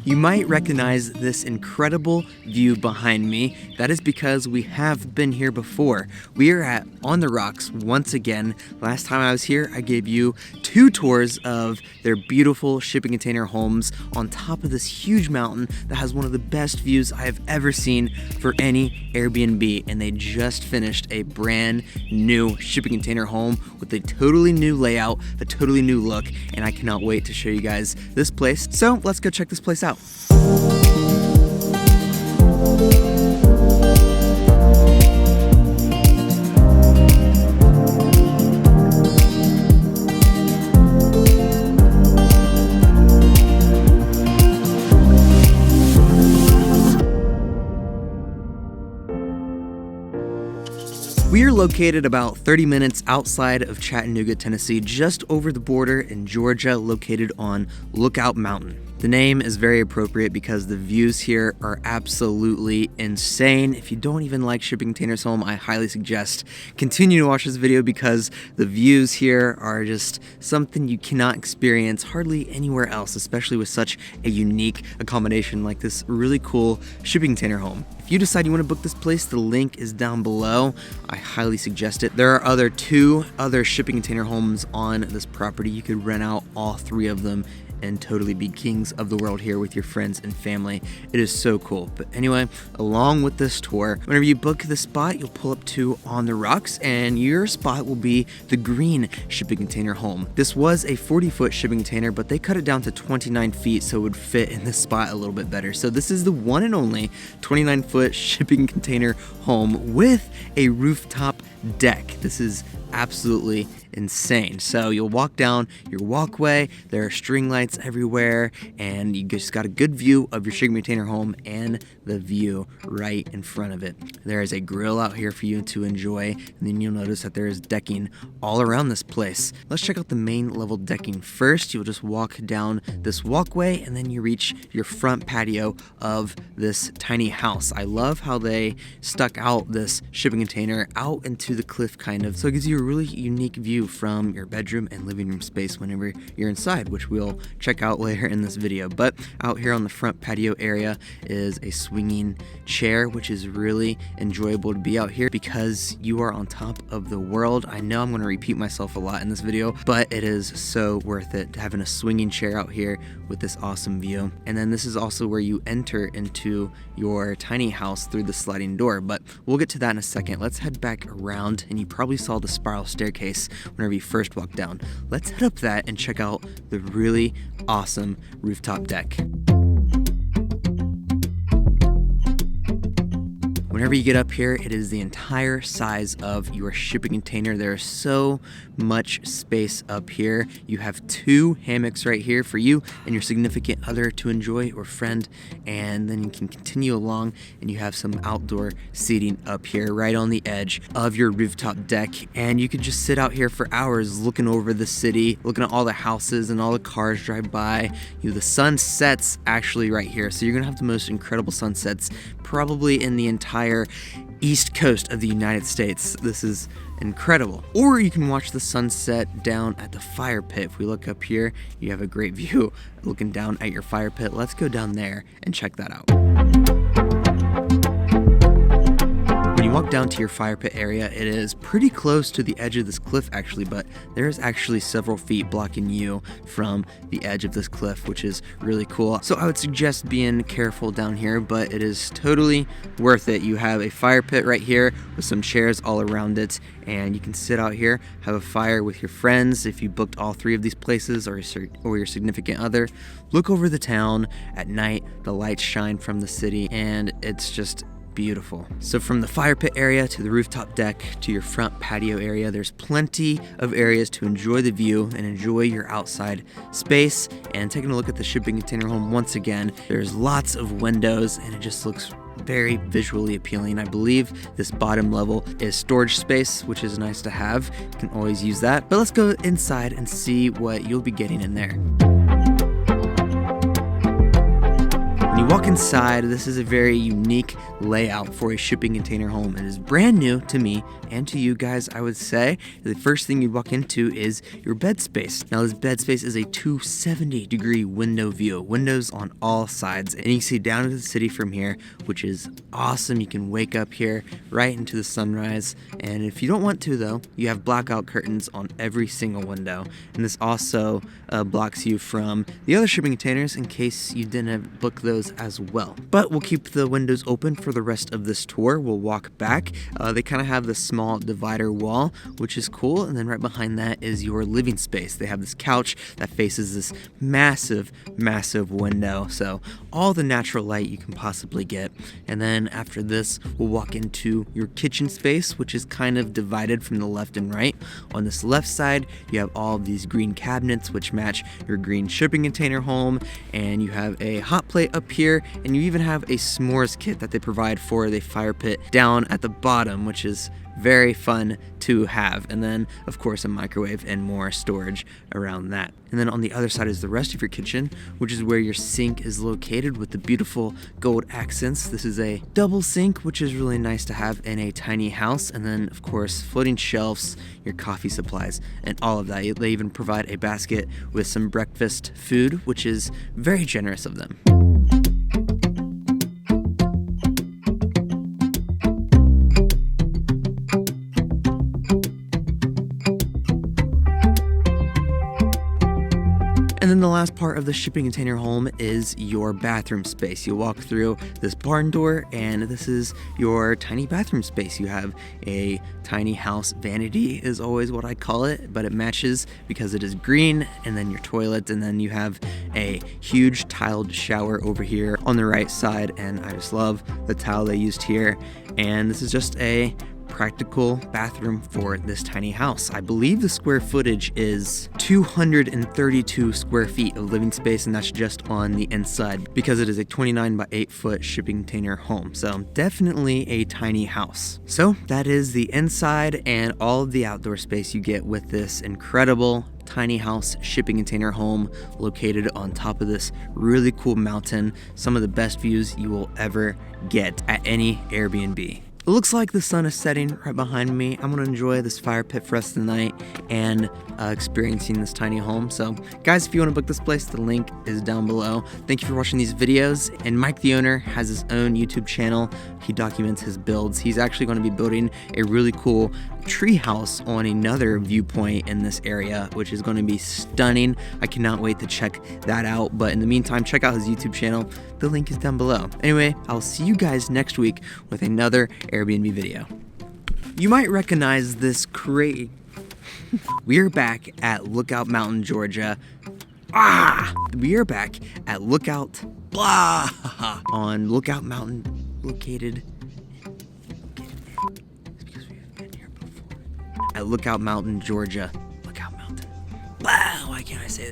You might recognize this incredible view behind me. That is because we have been here before. We are at On the Rocks once again. Last time I was here, I gave you 2 tours of their beautiful shipping container homes on top of this huge mountain that has one of the best views I have ever seen for any Airbnb. And they just finished a brand new shipping container home with a totally new layout, a totally new look, and I cannot wait to show you guys this place. So let's go check this place out. We are located about 30 minutes outside of Chattanooga, Tennessee, just over the border in Georgia, located on Lookout Mountain. The name is very appropriate because the views here are absolutely insane. If you don't even like shipping containers home, I highly suggest continue to watch this video because the views here are just something you cannot experience hardly anywhere else, especially with such a unique accommodation like this really cool shipping container home. If you decide you want to book this place, the link is down below. I highly suggest it. There are 2 other shipping container homes on this property. You could rent out all 3 of them and totally be kings of the world here with your friends and family. It is so cool. But anyway, along with this tour, whenever you book the spot, you'll pull up to On the Rocks and your spot will be the green shipping container home. This was a 40-foot shipping container, but they cut it down to 29 feet so it would fit in this spot a little bit better. So this is the one and only 29-foot shipping container home with a rooftop deck. This is absolutely insane. So you'll walk down your walkway, there are string lights everywhere, and you just got a good view of your shipping container home and the view right in front of it. There is a grill out here for you to enjoy, and then you'll notice that there is decking all around this place. Let's check out the main level decking first. You'll just walk down this walkway and then you reach your front patio of this tiny house. I love how they stuck out this shipping container out into the cliff kind of, so it gives you a really unique view from your bedroom and living room space whenever you're inside, which we'll check out later in this video. But out here on the front patio area is a swinging chair, which is really enjoyable to be out here because you are on top of the world. I know I'm going to repeat myself a lot in this video, but it is so worth it having a swinging chair out here with this awesome view. And then this is also where you enter into your tiny house through the sliding door, but we'll get to that in a second. Let's head back around, and you probably saw the spiral staircase whenever you first walk down. Let's head up that and check out the really awesome rooftop deck. Whenever you get up here, it is the entire size of your shipping container. There is so much space up here. You have 2 hammocks right here for you and your significant other to enjoy or friend, and then you can continue along and you have some outdoor seating up here right on the edge of your rooftop deck, and you could just sit out here for hours looking over the city, looking at all the houses and all the cars drive by. The sun sets actually right here, so you're gonna have the most incredible sunsets probably in the entire east coast of the United States. This is incredible. Or you can watch the sunset down at the fire pit. If we look up here, you have a great view looking down at your fire pit. Let's go down there and check that out. When you walk down to your fire pit area, it is pretty close to the edge of this cliff actually, but there's actually several feet blocking you from the edge of this cliff, which is really cool. So I would suggest being careful down here, but it is totally worth it. You have a fire pit right here with some chairs all around it, and you can sit out here, have a fire with your friends if you booked all 3 of these places, or your significant other. Look over the town at night, the lights shine from the city, and it's just beautiful. So from the fire pit area to the rooftop deck to your front patio area, there's plenty of areas to enjoy the view and enjoy your outside space. And taking a look at the shipping container home once again, there's lots of windows and it just looks very visually appealing. I believe this bottom level is storage space, which is nice to have. You can always use that. But let's go inside and see what you'll be getting in there. You walk inside, this is a very unique layout for a shipping container home. It is brand new to me and to you guys, I would say. The first thing you walk into is your bed space. Now this bed space is a 270-degree window view, windows on all sides, and you can see down into the city from here, which is awesome. You can wake up here right into the sunrise, and if you don't want to though, you have blackout curtains on every single window, and this also blocks you from the other shipping containers in case you didn't book those as well. But we'll keep the windows open for the rest of this tour. We'll walk back. They kind of have this small divider wall, which is cool, and then right behind that is your living space. They have this couch that faces this massive window, so all the natural light you can possibly get. And then after this, we'll walk into your kitchen space, which is kind of divided from the left and right. On this left side, you have all of these green cabinets which match your green shipping container home, and you have a hot plate up here, and you even have a s'mores kit that they provide for the fire pit down at the bottom, which is very fun to have. And then of course a microwave and more storage around that. And then on the other side is the rest of your kitchen, which is where your sink is located with the beautiful gold accents. This is a double sink, which is really nice to have in a tiny house. And then of course floating shelves, your coffee supplies, and all of that. They even provide a basket with some breakfast food, which is very generous of them. And then the last part of the shipping container home is your bathroom space. You walk through this barn door, and this is your tiny bathroom space. You have a tiny house vanity is always what I call it, but it matches because it is green, and then your toilet, and then you have a huge tiled shower over here on the right side, and I just love the tile they used here. And this is just a practical bathroom for this tiny house. I believe the square footage is 232 square feet of living space, and that's just on the inside because it is a 29 by 8 foot shipping container home. So definitely a tiny house. So that is the inside and all of the outdoor space you get with this incredible tiny house shipping container home located on top of this really cool mountain. Some of the best views you will ever get at any Airbnb. It looks like the sun is setting right behind me. I'm gonna enjoy this fire pit for the rest of the night and experiencing this tiny home. So guys, if you wanna book this place, the link is down below. Thank you for watching these videos. And Mike, the owner, has his own YouTube channel. He documents his builds. He's actually gonna be building a really cool tree house on another viewpoint in this area, which is gonna be stunning. I cannot wait to check that out. But in the meantime, check out his YouTube channel. The link is down below. Anyway, I'll see you guys next week with another Airbnb video. You might recognize this crate. We are back at Lookout Mountain, Georgia. We are back at Lookout on Lookout Mountain, located. It's because we've been here before. At Lookout Mountain, Georgia. Lookout Mountain. Why can't I say that?